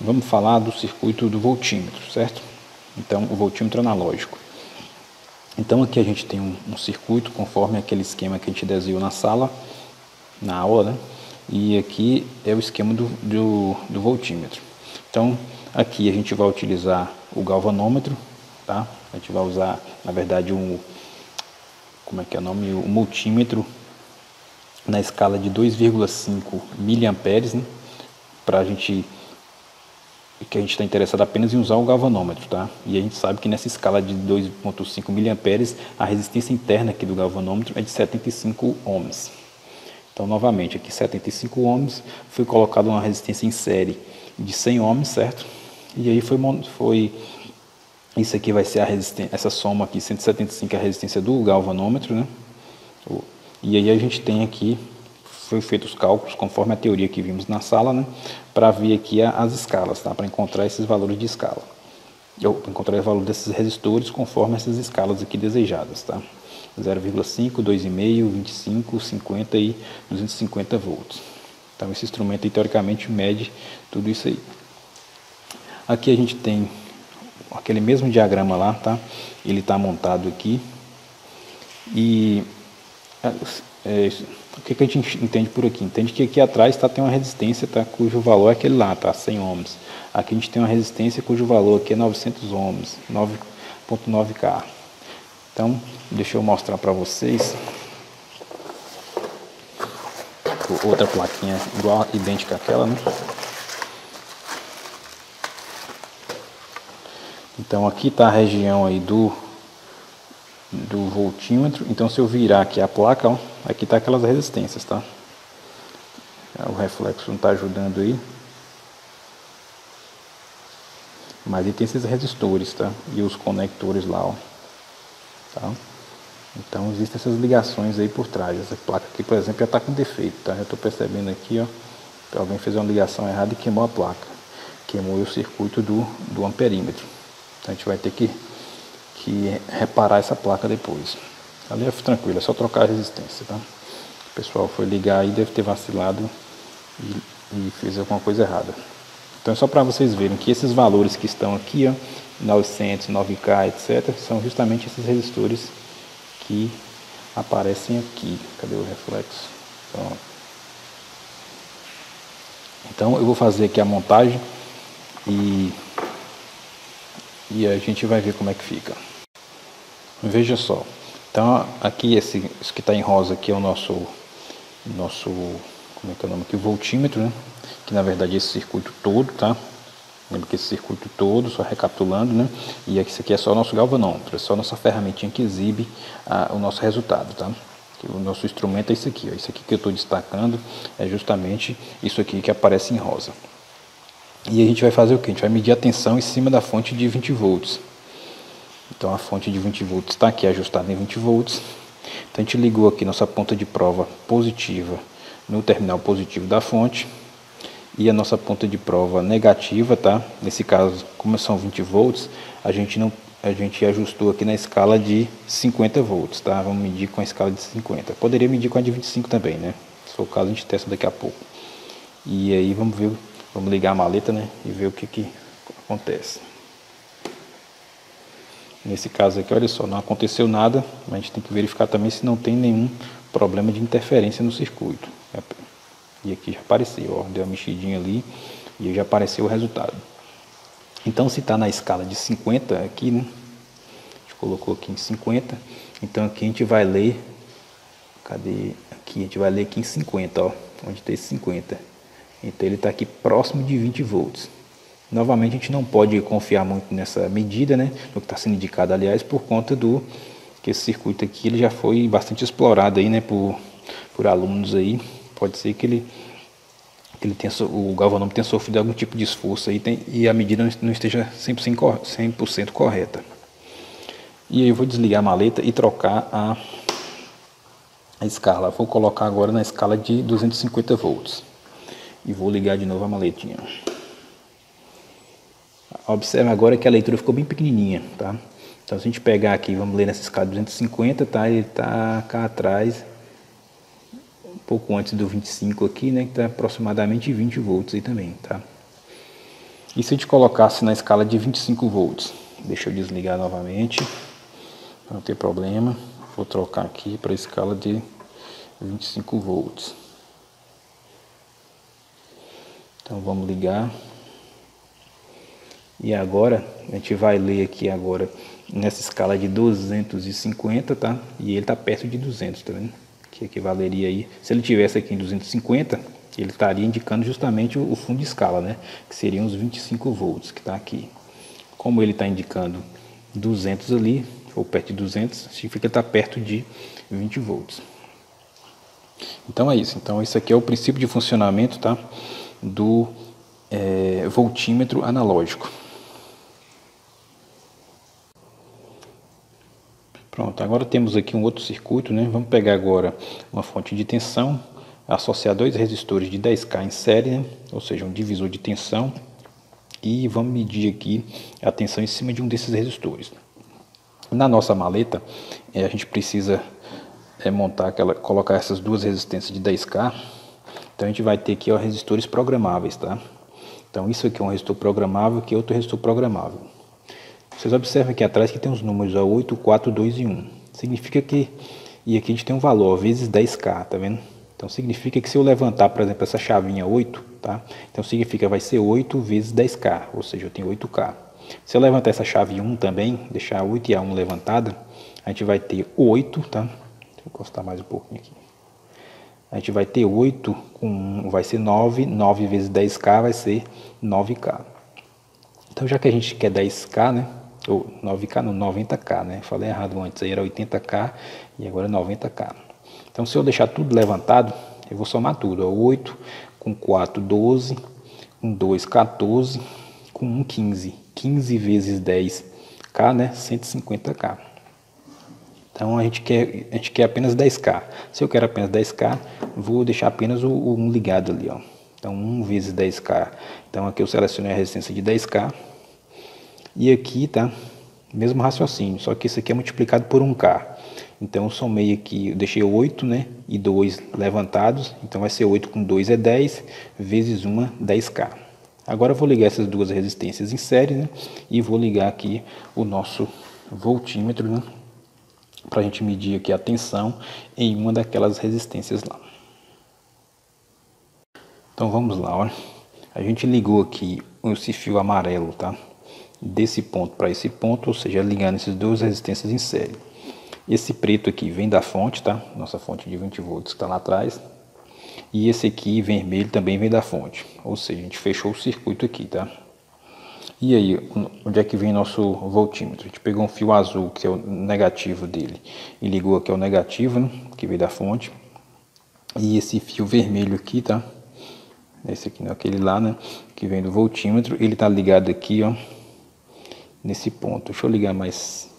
Vamos falar do circuito do voltímetro, certo? Então, o voltímetro analógico. Então, aqui a gente tem um circuito conforme aquele esquema que a gente desenhou na sala, na aula, né? E aqui é o esquema do voltímetro. Então, aqui a gente vai utilizar o galvanômetro, tá? A gente vai usar, na verdade, como é que é o nome? O multímetro na escala de 2,5 miliamperes, né? Para a gente, que a gente está interessado apenas em usar o galvanômetro, tá? E a gente sabe que nessa escala de 2,5 miliamperes, a resistência interna aqui do galvanômetro é de 75 ohms. Então, novamente, aqui 75 ohms, foi colocado uma resistência em série de 100 ohms, certo? E aí isso aqui vai ser a resistência, essa soma aqui, 175 é a resistência do galvanômetro, né? E aí a gente tem aqui, foi feito os cálculos conforme a teoria que vimos na sala, né? Para ver aqui as escalas, tá? Para encontrar esses valores de escala. Para encontrar o valor desses resistores conforme essas escalas aqui desejadas, tá? 0,5, 2,5, 25, 50 e 250 volts. Então esse instrumento aí, teoricamente mede tudo isso aí. Aqui a gente tem aquele mesmo diagrama lá, tá? Ele está montado aqui. E o que a gente entende por aqui? Entende que aqui atrás tem uma resistência, tá? Cujo valor é aquele lá, tá? 100 ohms. Aqui a gente tem uma resistência cujo valor aqui é 900 ohms, 9.9K. Então, deixa eu mostrar para vocês outra plaquinha igual, idêntica àquela, né? Então, aqui está a região aí do voltímetro. Então, se eu virar aqui a placa, ó, aqui está aquelas resistências, tá? O reflexo não está ajudando aí. Mas aí tem esses resistores, tá? E os conectores lá, ó. Tá? Então existem essas ligações aí por trás. Essa placa aqui, por exemplo, já está com defeito, tá? Eu estou percebendo aqui, ó, que alguém fez uma ligação errada e queimou a placa. Queimou o circuito do amperímetro. Então a gente vai ter que reparar essa placa depois. Ali é tranquilo, é só trocar a resistência, tá? O pessoal foi ligar aí, deve ter vacilado e fez alguma coisa errada. Então é só para vocês verem que esses valores que estão aqui, ó, 900, 9K, etc., são justamente esses resistores que aparecem aqui. Cadê o reflexo? Então eu vou fazer aqui a montagem e a gente vai ver como é que fica. Veja só. Então aqui isso que está em rosa aqui é o nosso como é que é o nome aqui? O voltímetro, né? Que na verdade é esse circuito todo, tá? Lembra que esse circuito todo, só recapitulando, né? E isso aqui é só o nosso galvanômetro, é só a nossa ferramentinha que exibe o nosso resultado, tá? O nosso instrumento é isso aqui, ó. Isso aqui que eu estou destacando é justamente isso aqui que aparece em rosa. E a gente vai fazer o que? A gente vai medir a tensão em cima da fonte de 20 volts. Então a fonte de 20 volts está aqui ajustada em 20 volts. Então a gente ligou aqui nossa ponta de prova positiva no terminal positivo da fonte. E a nossa ponta de prova negativa, tá? Nesse caso, como são 20 volts, a gente ajustou aqui na escala de 50 volts, tá? Vamos medir com a escala de 50. Poderia medir com a de 25 também, né? Se for o caso, a gente testa daqui a pouco. E aí vamos ver, vamos ligar a maleta, né? E ver o que acontece. Nesse caso aqui, olha só, não aconteceu nada, mas a gente tem que verificar também se não tem nenhum problema de interferência no circuito. E aqui já apareceu, ó, deu uma mexidinha ali e já apareceu o resultado. Então se está na escala de 50 aqui, né? A gente colocou aqui em 50, então aqui a gente vai ler, cadê? Aqui a gente vai ler aqui em 50, ó, onde tem esse 50. Então ele está aqui próximo de 20 volts. Novamente a gente não pode confiar muito nessa medida, né? No que está sendo indicado, aliás, por conta que esse circuito aqui ele já foi bastante explorado aí, né? Por alunos aí. Pode ser que o galvanômetro tenha sofrido algum tipo de esforço aí, e a medida não esteja 100% correta. E aí eu vou desligar a maleta e trocar a escala. Vou colocar agora na escala de 250 volts. E vou ligar de novo a maletinha. Observe agora que a leitura ficou bem pequenininha, tá? Então se a gente pegar aqui, vamos ler nessa escala de 250, tá? Ele está cá atrás, um pouco antes do 25 aqui, né, que está aproximadamente 20 volts aí também, tá? E se a gente colocasse na escala de 25 volts? Deixa eu desligar novamente, não tem problema. Vou trocar aqui para a escala de 25 volts. Então vamos ligar. E agora a gente vai ler aqui agora nessa escala de 250, tá? E ele está perto de 200, tá vendo? Que equivaleria aí, se ele tivesse aqui em 250, ele estaria indicando justamente o fundo de escala, né? Que seriam os 25 volts que está aqui. Como ele está indicando 200 ali, ou perto de 200, significa que está perto de 20 volts. Então é isso. Então isso aqui é o princípio de funcionamento, tá? Do voltímetro analógico. Pronto, agora temos aqui um outro circuito, né? Vamos pegar agora uma fonte de tensão, associar dois resistores de 10K em série, né? Ou seja, um divisor de tensão, e vamos medir aqui a tensão em cima de um desses resistores. Na nossa maleta, a gente precisa colocar essas duas resistências de 10K. Então a gente vai ter aqui resistores programáveis, tá? Então isso aqui é um resistor programável, aqui é outro resistor programável. Vocês observam aqui atrás que tem os números 8, 4, 2 e 1. Significa que, e aqui a gente tem um valor, vezes 10K, tá vendo? Então significa que se eu levantar, por exemplo, essa chavinha 8, tá? Então significa que vai ser 8 vezes 10K, ou seja, eu tenho 8K. Se eu levantar essa chave 1 também, deixar a 8 e a 1 levantada, a gente vai ter 8, tá? Deixa eu encostar mais um pouquinho aqui. A gente vai ter 8 com 1, vai ser 9, 9 vezes 10K vai ser 9K. Então já que a gente quer 10K, né? Ou 9K não, 90K, né? Falei errado antes, aí era 80K e agora é 90K. Então se eu deixar tudo levantado, eu vou somar tudo. 8 com 4, 12, com 2, 14, com 1, 15. 15 vezes 10K, né? 150K. Então a gente quer apenas 10K. Se eu quero apenas 10K, vou deixar apenas o 1 ligado ali, ó. Então 1 vezes 10K. Então aqui eu selecionei a resistência de 10K. E aqui tá mesmo raciocínio, só que isso aqui é multiplicado por 1K. Então eu somei aqui, eu deixei 8, né, e 2 levantados, então vai ser 8 com 2 é 10, vezes 1, 10K. Agora eu vou ligar essas duas resistências em série, né, e vou ligar aqui o nosso voltímetro, né, para a gente medir aqui a tensão em uma daquelas resistências lá. Então vamos lá, ó. A gente ligou aqui esse fio amarelo, tá? Desse ponto para esse ponto, ou seja, ligando essas duas resistências em série. Esse preto aqui vem da fonte, tá? Nossa fonte de 20 volts que está lá atrás. E esse aqui, vermelho, também vem da fonte. Ou seja, a gente fechou o circuito aqui, tá? E aí, onde é que vem nosso voltímetro? A gente pegou um fio azul, que é o negativo dele, e ligou aqui ao negativo, né? Que veio da fonte. E esse fio vermelho aqui, tá? Esse aqui, aquele lá, né? Que vem do voltímetro, ele tá ligado aqui, ó. Nesse ponto. Deixa eu ligar mais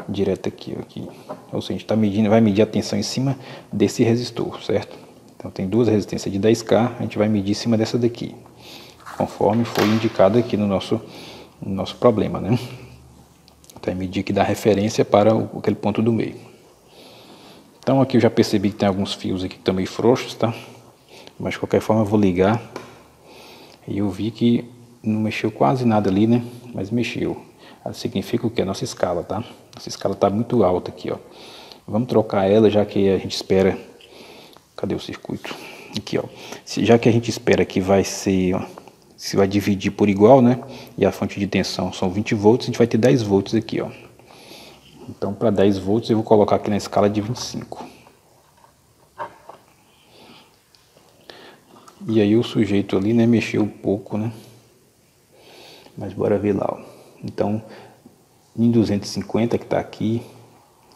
direto aqui, aqui. Ou seja, a gente tá medindo, vai medir a tensão em cima desse resistor, certo? Então tem duas resistências de 10K, a gente vai medir em cima dessa daqui, conforme foi indicado aqui no nosso problema, né? Então medir aqui da referência para aquele ponto do meio. Então aqui eu já percebi que tem alguns fios aqui que estão meio frouxos, tá? Mas de qualquer forma eu vou ligar. E eu vi que não mexeu quase nada ali, né? Mas mexeu. Isso significa o que? A nossa escala, tá? Nossa escala está muito alta aqui, ó. Vamos trocar ela, já que a gente espera... Cadê o circuito? Aqui, ó. Já que a gente espera que vai ser... Ó, se vai dividir por igual, né? E a fonte de tensão são 20 volts, a gente vai ter 10 volts aqui, ó. Então, para 10 volts, eu vou colocar aqui na escala de 25. E aí o sujeito ali, né, mexeu um pouco, né? Mas bora ver lá, ó. Então, em 250 que está aqui,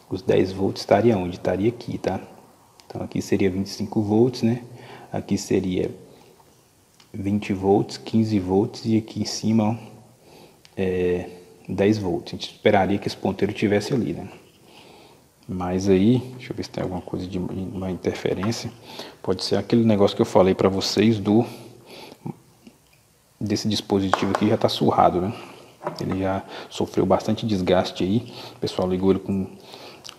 os 10 volts estaria onde? Estaria aqui, tá? Então aqui seria 25 volts, né? Aqui seria 20 volts, 15 volts e aqui em cima, ó, 10 volts. A gente esperaria que esse ponteiro tivesse ali, né? Mas aí, deixa eu ver se tem alguma coisa de uma interferência. Pode ser aquele negócio que eu falei para vocês desse dispositivo aqui já está surrado, né? Ele já sofreu bastante desgaste aí. O pessoal ligou ele com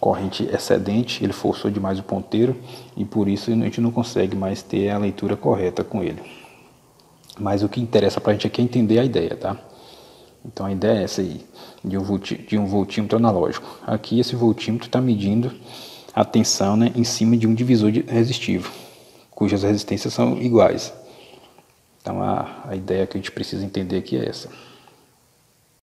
corrente excedente, ele forçou demais o ponteiro e por isso a gente não consegue mais ter a leitura correta com ele. Mas o que interessa para a gente aqui é entender a ideia, tá? Então a ideia é essa aí, de um voltímetro analógico. Aqui esse voltímetro está medindo a tensão, né, em cima de um divisor resistivo, cujas resistências são iguais. Então a ideia que a gente precisa entender aqui é essa.